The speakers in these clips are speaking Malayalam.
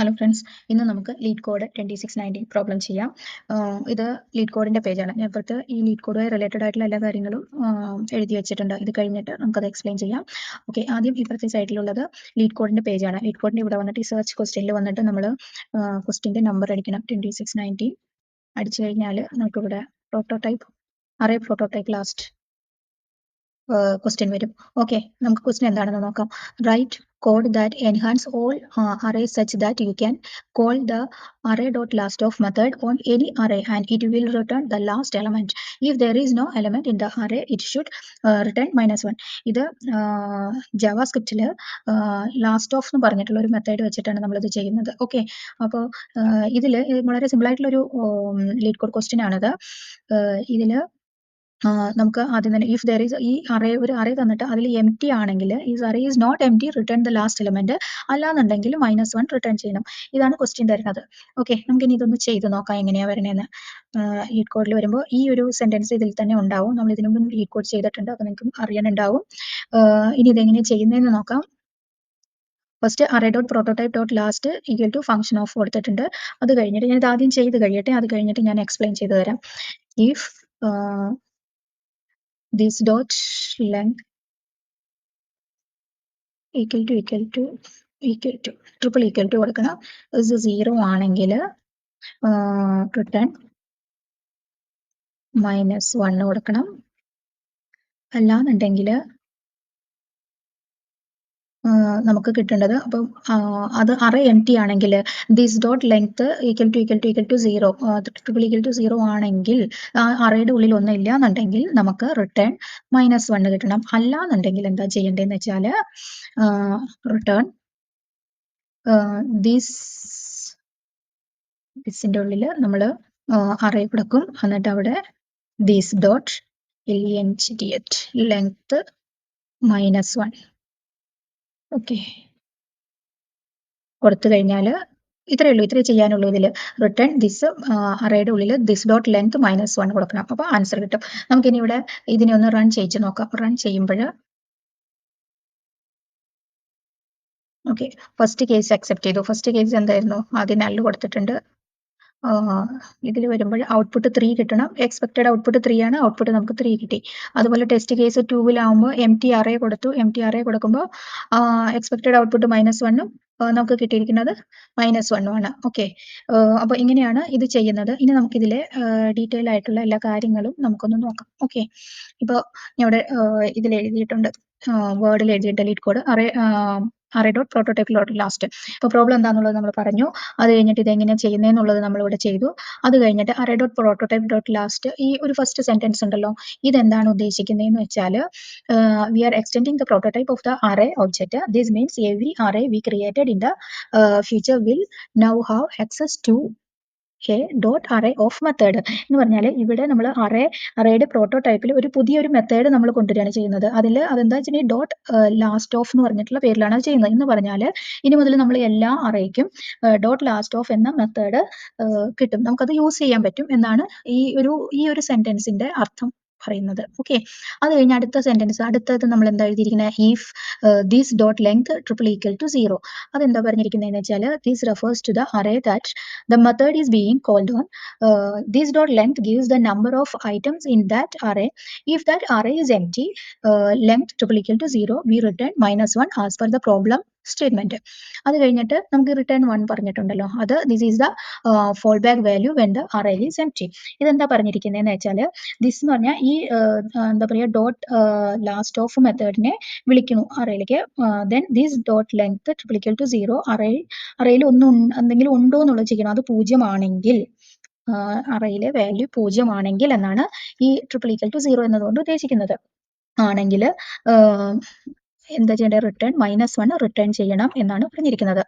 ഹലോ ഫ്രണ്ട്സ്, ഇന്ന് നമുക്ക് ലീഡ് കോഡ് 2690 പ്രോബ്ലം ചെയ്യാം. ഇത് ലീഡ് കോഡിന്റെ പേജാണ്. ഞാൻ ഇപ്പോഴത്തെ ഈ ലീഡ് കോഡുമായി റിലേറ്റഡ് ആയിട്ടുള്ള എല്ലാ കാര്യങ്ങളും എഴുതി വെച്ചിട്ടുണ്ട്. ഇത് കഴിഞ്ഞിട്ട് നമുക്കത് എക്സ്പ്ലെയിൻ ചെയ്യാം. ഓക്കെ, ആദ്യം ഇപ്പോഴത്തെ സൈറ്റിലുള്ളത് ലീഡ് കോഡിന്റെ പേജാണ്. ലീഡ് കോഡിന്റെ ഇവിടെ വന്നിട്ട് ഈ സെർച്ച് ക്വസ്റ്റ്യനിൽ വന്നിട്ട് നമ്മൾ ക്വസ്റ്റ്യന്റെ നമ്പർ അടിക്കണം. 2690 അടിച്ചു കഴിഞ്ഞാൽ നമുക്കിവിടെ prototype array prototype last question വരും. ഓക്കെ, നമുക്ക് ക്വസ്റ്റ്യൻ എന്താണെന്ന് നോക്കാം. Write code that enhance all arrays such that you can call the array.last of method on any array and it will return the last element. If there is no element in the array, it should return -1. ഇത് ജാവാസ്ക്രിപ്റ്റിൽ ലാസ്റ്റ് ഓഫ് എന്ന് പറഞ്ഞിട്ടുള്ള ഒരു മെത്തേഡ് വെച്ചിട്ടാണ് നമ്മളിത് ചെയ്യുന്നത്. ഓക്കെ, അപ്പോൾ ഇതിൽ വളരെ സിമ്പിൾ ആയിട്ടുള്ള ഒരു ലീഡ് കോഡ് ക്വസ്റ്റ്യൻ ആണിത്. ഇതിൽ നമുക്ക് ആദ്യം തന്നെ ഇഫ് ദർ ഈസ് ഈ ഒരു അറേ തന്നിട്ട് അതിൽ എം ടി ആണെങ്കിൽ is array is not empty return the last element, അല്ലാന്നുണ്ടെങ്കിൽ -1 റിട്ടേൺ ചെയ്യണം. ഇതാണ് ക്വസ്റ്റ്യൻ തരുന്നത്. ഓക്കെ, നമുക്കിനി ഇതൊന്ന് ചെയ്ത് നോക്കാം എങ്ങനെയാ വരണേന്ന്. ലീഡ് കോഡിൽ വരുമ്പോൾ ഈ ഒരു സെന്റൻസ് ഇതിൽ തന്നെ ഉണ്ടാവും. നമ്മൾ ഇതിനു മുമ്പ് ലീഡ് കോഡ് ചെയ്തിട്ടുണ്ട്, അപ്പോൾ നിങ്ങൾക്ക് അറിയാനുണ്ടാവും. ഇനി ഇതെങ്ങനെ ചെയ്യുന്നതെന്ന് നോക്കാം. First array.prototype.last equal to function of കൊടുത്തിട്ടുണ്ട്. അത് കഴിഞ്ഞിട്ട് ഞാൻ ഇത് ആദ്യം ചെയ്ത് കഴിയട്ടെ, അത് കഴിഞ്ഞിട്ട് ഞാൻ എക്സ്പ്ലെയിൻ ചെയ്തു തരാം. If this dot length equal to triple equal to കൊടുക്കണം. ഇത് 0 ആണെങ്കിൽ റിട്ടേൺ -1 കൊടുക്കണം. അല്ലാന്നുണ്ടെങ്കിൽ നമുക്ക് കിട്ടേണ്ടത്, അപ്പം അത് അറേ എം ടി ആണെങ്കിൽ this dot length equal to 0 triple equal to 0 ആണെങ്കിൽ അറേയുടെ ഉള്ളിൽ ഒന്നും ഇല്ല എന്നുണ്ടെങ്കിൽ നമുക്ക് റിട്ടേൺ -1 കിട്ടണം. അല്ലാന്നുണ്ടെങ്കിൽ എന്താ ചെയ്യേണ്ടതെന്ന് വെച്ചാൽ റിട്ടേൺ ദിസിന്റെ ഉള്ളിൽ നമ്മൾ അറേ കൊടുക്കും. എന്നിട്ട് അവിടെ ദിസ് ഡോട്ട് ലെങ്ത് -1 ഓക്കെ കൊടുത്തു കഴിഞ്ഞാൽ ഇത്രയേ ഉള്ളൂ, ഇത്രേ ചെയ്യാനുള്ളൂ. ഇതിൽ റിട്ടേൺ ദിസ് അറേയുടെ ഉള്ളിൽ ദിസ് ഡോട്ട് ലെങ്ത് -1 കൊടുക്കണം. അപ്പോൾ ആൻസർ കിട്ടും. നമുക്കിനി ഇവിടെ ഇതിനെ ഒന്ന് റൺ ചെയ്ത് നോക്കാം. റൺ ചെയ്യുമ്പോൾ ഓക്കെ, ഫസ്റ്റ് കേസ് അക്സെപ്റ്റ് ചെയ്തു. ഫസ്റ്റ് കേസ് എന്തായിരുന്നു? ആദ്യം നല്ല് കൊടുത്തിട്ടുണ്ട്. ഇതിൽ വരുമ്പോൾ ഔട്ട്പുട്ട് 3 കിട്ടണം. എക്സ്പെക്റ്റഡ് ഔട്ട്പുട്ട് 3 ആണ്. ഔട്ട്പുട്ട് നമുക്ക് 3 കിട്ടി. അതുപോലെ ടെസ്റ്റ് കേസ് 2-ലാവുമ്പോൾ എം ടി അറേ കൊടുത്തു. എം ടി അറേ കൊടുക്കുമ്പോൾ എക്സ്പെക്റ്റഡ് ഔട്ട്പുട്ട് -1ഉം നമുക്ക് കിട്ടിയിരിക്കുന്നത് -1ഉം ആണ്. ഓക്കെ, അപ്പോൾ ഇങ്ങനെയാണ് ഇത് ചെയ്യുന്നത്. ഇനി നമുക്കിതിലെ ഡീറ്റെയിൽ ആയിട്ടുള്ള എല്ലാ കാര്യങ്ങളും നമുക്കൊന്ന് നോക്കാം. ഓക്കെ, ഇപ്പോൾ ഞാൻ ഇവിടെ ഇതിൽ എഴുതിയിട്ടുണ്ട്, വേർഡിൽ എഴുതിയിട്ട് ലീഡ് കോഡ് array.prototype.last. ഇപ്പോൾ പ്രോബ്ലം എന്താണെന്നുള്ളത് നമ്മൾ പറഞ്ഞു. അത് കഴിഞ്ഞിട്ട് ഇതെങ്ങനെ ചെയ്യുന്നതെന്നുള്ളത് നമ്മളിവിടെ ചെയ്തു. അത് കഴിഞ്ഞിട്ട് array.prototype.last ഈ ഒരു ഫസ്റ്റ് സെന്റൻസ് ഉണ്ടല്ലോ, ഇതെന്താണ് ഉദ്ദേശിക്കുന്നതെന്ന് വെച്ചാൽ we are extending the prototype of the array object. This means every array we created in the future will now have access to dot array of method എന്ന് പറഞ്ഞാൽ ഇവിടെ നമ്മൾ അറേയുടെ പ്രോട്ടോടൈപ്പിൽ ഒരു പുതിയൊരു മെത്തേഡ് നമ്മൾ കൊണ്ടുവരികയാണ് ചെയ്യുന്നത്. അതെന്താ വെച്ചാൽ ഡോട്ട് ലാസ്റ്റ് ഓഫ് എന്ന് പറഞ്ഞിട്ടുള്ള പേരിലാണ് അത് ചെയ്യുന്നത്. എന്ന് പറഞ്ഞാൽ ഇനി മുതൽ നമ്മൾ എല്ലാ അറേക്കും ഡോട്ട് ലാസ്റ്റ് ഓഫ് എന്ന മെത്തേഡ് കിട്ടും, നമുക്കത് യൂസ് ചെയ്യാൻ പറ്റും എന്നാണ് ഈ ഒരു സെന്റൻസിന്റെ അർത്ഥം പറയുന്നത്. ഓക്കെ, അത് കഴിഞ്ഞ് അടുത്തത് നമ്മൾ എന്താ എഴുതിയിരിക്കുന്നത്? If this dot length triple equal to 0. അതെന്താ പറഞ്ഞിരിക്കുന്നതെന്ന് വെച്ചാൽ this refers to the array that the method is being called on. This dot length gives the number of items in that array. If that array is empty, length triple equal to 0, we return -1 as per the problem statement. അത് കഴിഞ്ഞിട്ട് നമുക്ക് റിട്ടേൺ 1 പറഞ്ഞിട്ടുണ്ടല്ലോ, അത് this is the fallback value when the array is empty. ഇതെന്താ പറഞ്ഞിരിക്കുന്നതെന്ന് വെച്ചാൽ ദിസ് എന്ന് പറഞ്ഞാൽ ഈ എന്താ പറയുക ഡോട്ട് ലാസ്റ്റ് ഓഫ് മെത്തേഡിനെ വിളിക്കുന്നു അറേയിലേക്ക്. Then this dot length triple equal to 0, അറേയിൽ എന്തെങ്കിലും ഉണ്ടോ എന്നുള്ളത് ചെയ്യണം. അത് 0 ആണെങ്കിൽ അറേയിലെ വാല്യൂ 0 ആണെങ്കിൽ എന്നാണ് ഈ ട്രിപ്പിൾ ഈക്വൽ ടു 0 എന്നതുകൊണ്ട് ഉദ്ദേശിക്കുന്നത്. ആണെങ്കിൽ എന്താ ചെയ്യേണ്ടത്? റിട്ടേൺ -1 റിട്ടേൺ ചെയ്യണം എന്നാണ് പറഞ്ഞിരിക്കുന്നത്.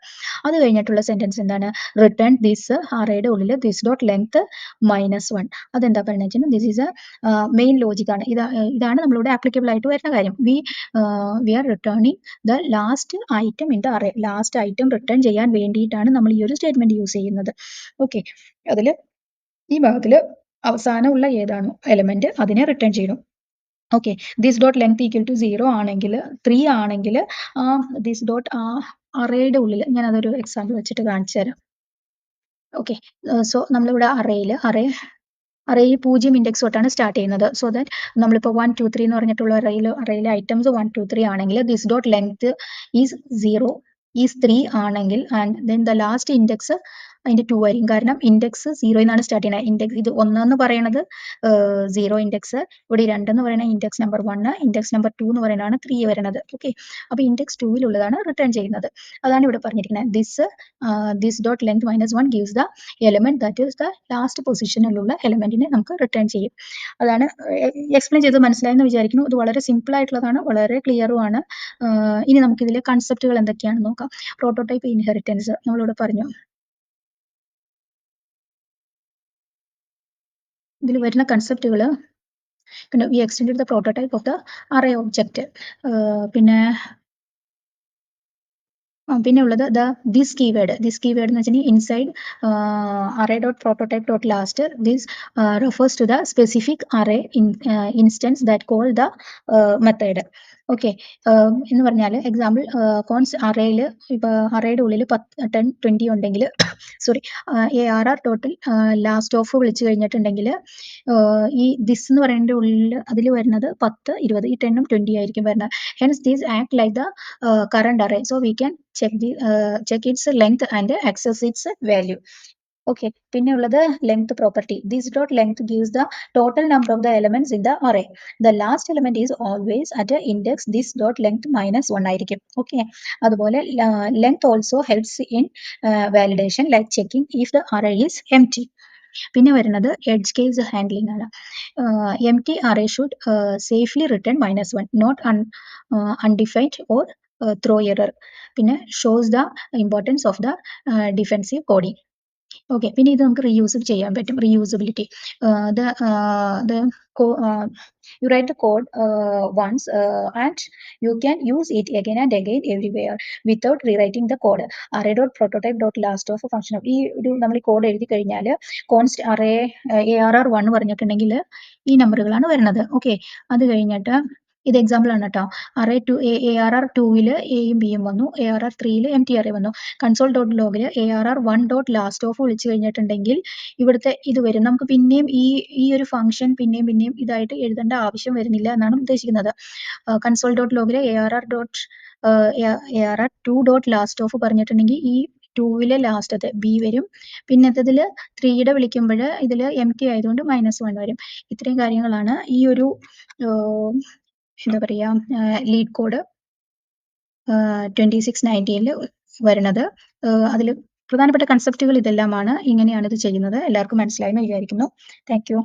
അത് കഴിഞ്ഞിട്ടുള്ള സെന്റൻസ് എന്താണ്? റിട്ടേൺ ദിസ് അറേയുടെ ഉള്ളിൽ ദിസ് ഡോട്ട് ലെങ്ത് -1. അതെന്താ പറയുന്നത് വെച്ചാൽ this is a main logic ആണ്. ഇതാണ് നമ്മളിവിടെ ആപ്ലിക്കബിൾ ആയിട്ട് വരുന്ന കാര്യം. We are returning the last item in the array. Last item return ചെയ്യാൻ വേണ്ടിയിട്ടാണ് നമ്മൾ ഈ ഒരു സ്റ്റേറ്റ്മെന്റ് യൂസ് ചെയ്യുന്നത്. ഓക്കെ, അതിൽ ഈ ഭാഗത്തിൽ അവസാനമുള്ള ഏതാണോ എലമെന്റ് അതിനെ റിട്ടേൺ ചെയ്യണം. Okay, this dot length equal to 0 ആണെങ്കിൽ 3 ആണെങ്കിൽ ദിസ് ഡോട്ട് അറേയുടെ ഉള്ളിൽ ഞാൻ അതൊരു എക്സാമ്പിൾ വെച്ചിട്ട് കാണിച്ചു തരാം. ഓക്കെ, സോ നമ്മളിവിടെ അറേയിൽ 0 ഇൻഡെക്സ് തൊട്ടാണ് സ്റ്റാർട്ട് ചെയ്യുന്നത്. സോ ദാറ്റ് നമ്മളിപ്പോൾ 1 2 3 എന്ന് പറഞ്ഞിട്ടുള്ള അറേയിലെ ഐറ്റംസ് 1 2 3 ആണെങ്കിൽ this dot length is 0 is 3 ആണെങ്കിൽ and then the last index അതിന്റെ 2 ആയിരിക്കും. കാരണം ഇൻഡെക്സ് 0 എന്നാണ് സ്റ്റാർട്ട് ചെയ്യുന്നത്. ഇൻഡെക്സ് ഇത് 1 എന്ന് പറയുന്നത് 0 ഇൻഡെക്സ്, ഇവിടെ 2 എന്ന് പറയുന്നത് ഇൻഡെക്സ് നമ്പർ 1, ഇൻഡെക്സ് നമ്പർ 2 എന്ന് പറയുന്നതാണ് 3 വരുന്നത്. ഓക്കെ, അപ്പോൾ ഇൻഡെക്സ് 2 റിട്ടേൺ ചെയ്യുന്നത്. അതാണ് ഇവിടെ പറഞ്ഞിരിക്കുന്നത്. This dot length -1 gives the element that is the last പൊസിഷനിലുള്ള എലമെന്റിനെ നമുക്ക് റിട്ടേൺ ചെയ്യും. അതാണ് എക്സ്പ്ലെയിൻ ചെയ്ത് മനസ്സിലായെന്ന് വിചാരിക്കുന്നു. ഇത് വളരെ സിമ്പിൾ ആയിട്ടുള്ളതാണ്, വളരെ ക്ലിയറുമാണ്. ഇനി നമുക്ക് ഇതിലെ കൺസെപ്റ്റുകൾ എന്തൊക്കെയാണെന്ന് നോക്കാം. പ്രോട്ടോടൈപ്പ് ഇൻഹെറിറ്റൻസ് നമ്മളിവിടെ പറഞ്ഞു. ഇതിൽ വരുന്ന കൺസെപ്റ്റുകൾ we extend the prototype of the array object. പിന്നെ ഉള്ളത് ദിസ് കീവേഡ് എന്ന് വെച്ചിട്ടുണ്ടെങ്കിൽ inside array dot prototype dot last this refers to the specific array instance that call the method. Okay, എന്ന് പറഞ്ഞാൽ എക്സാമ്പിൾ കോൺസ് അറേയിൽ ഇപ്പോൾ അറേയുടെ ഉള്ളിൽ 10 20 ഉണ്ടെങ്കിൽ സോറി ARR ഡോട്ടിൽ ലാസ്റ്റ് ഓഫ് വിളിച്ചു കഴിഞ്ഞിട്ടുണ്ടെങ്കിൽ ഈ ദിസ് എന്ന് പറയുന്നതിൻ്റെ ഉള്ളിൽ അതിൽ വരുന്നത് 10 20 ഈ 10ഉം 20 ആയിരിക്കും വരുന്നത്. Hence these act like the current array, so we can check its length and access its value. Okay, പിന്നെ ഉള്ളത് length property. This dot length gives the total number of the elements in the array. The last element is always at index this dot length -1 ആയിരിക്കും. ഓക്കെ, അതുപോലെ length also helps in validation like checking if the array is empty. പിന്നെ വരുന്നത് എഡ്ജ് കേസ് ഹാൻഡ്ലിംഗ് ആണ്. empty array should safely return -1, not undefined or throw error. പിന്നെ shows the importance of the defensive coding. Okay, പിന്നെ ഇത് നമുക്ക് റീയൂസ് ചെയ്യാൻ പറ്റും. Reusability. You write the code once and you can use it again and again everywhere without rewriting the code. Array dot prototype dot last of function. ഈ ഒരു നമ്മൾ ഈ കോഡ് എഴുതി കഴിഞ്ഞാൽ കോൺസ്റ്റ് അറേ ARR1 പറഞ്ഞിട്ടുണ്ടെങ്കിൽ ഈ നമ്പറുകളാണ് വരുന്നത്. ഓക്കെ, അത് കഴിഞ്ഞിട്ട് ഇത് എക്സാമ്പിൾ ആണ് കേട്ടോ. അറേ ARR2 എയും ബിയും വന്നു, ARR3 empty array വന്നു. കൺസോൾ ഡോട്ട് ലോഗിൽ ARR1 ഡോട്ട് ലാസ്റ്റ് ഓഫ് വിളിച്ചു കഴിഞ്ഞിട്ടുണ്ടെങ്കിൽ ഇവിടുത്തെ ഇത് വരും. നമുക്ക് പിന്നെയും ഈ ഒരു ഫംഗ്ഷൻ പിന്നെയും ഇതായിട്ട് എഴുതേണ്ട ആവശ്യം വരുന്നില്ല എന്നാണ് ഉദ്ദേശിക്കുന്നത്. കൺസോൾ ഡോട്ട് ലോഗിൽ ARR2 ഡോട്ട് ലാസ്റ്റ് ഓഫ് പറഞ്ഞിട്ടുണ്ടെങ്കിൽ ഈ 2 ലാസ്റ്റത്തെ ബി വരും. പിന്നത്തതിൽ 3 വിളിക്കുമ്പോൾ ഇതിൽ empty ആയതുകൊണ്ട് -1 വരും. ഇത്രയും കാര്യങ്ങളാണ് ഈ ഒരു എന്താ പറയുക ലീഡ് കോഡ് 2619 വരുന്നത്. അതിൽ പ്രധാനപ്പെട്ട കൺസെപ്റ്റുകൾ ഇതെല്ലാമാണ്. ഇങ്ങനെയാണ് ഇത് ചെയ്യുന്നത്. എല്ലാവർക്കും മനസ്സിലായെന്ന് വിചാരിക്കുന്നു. Thank you.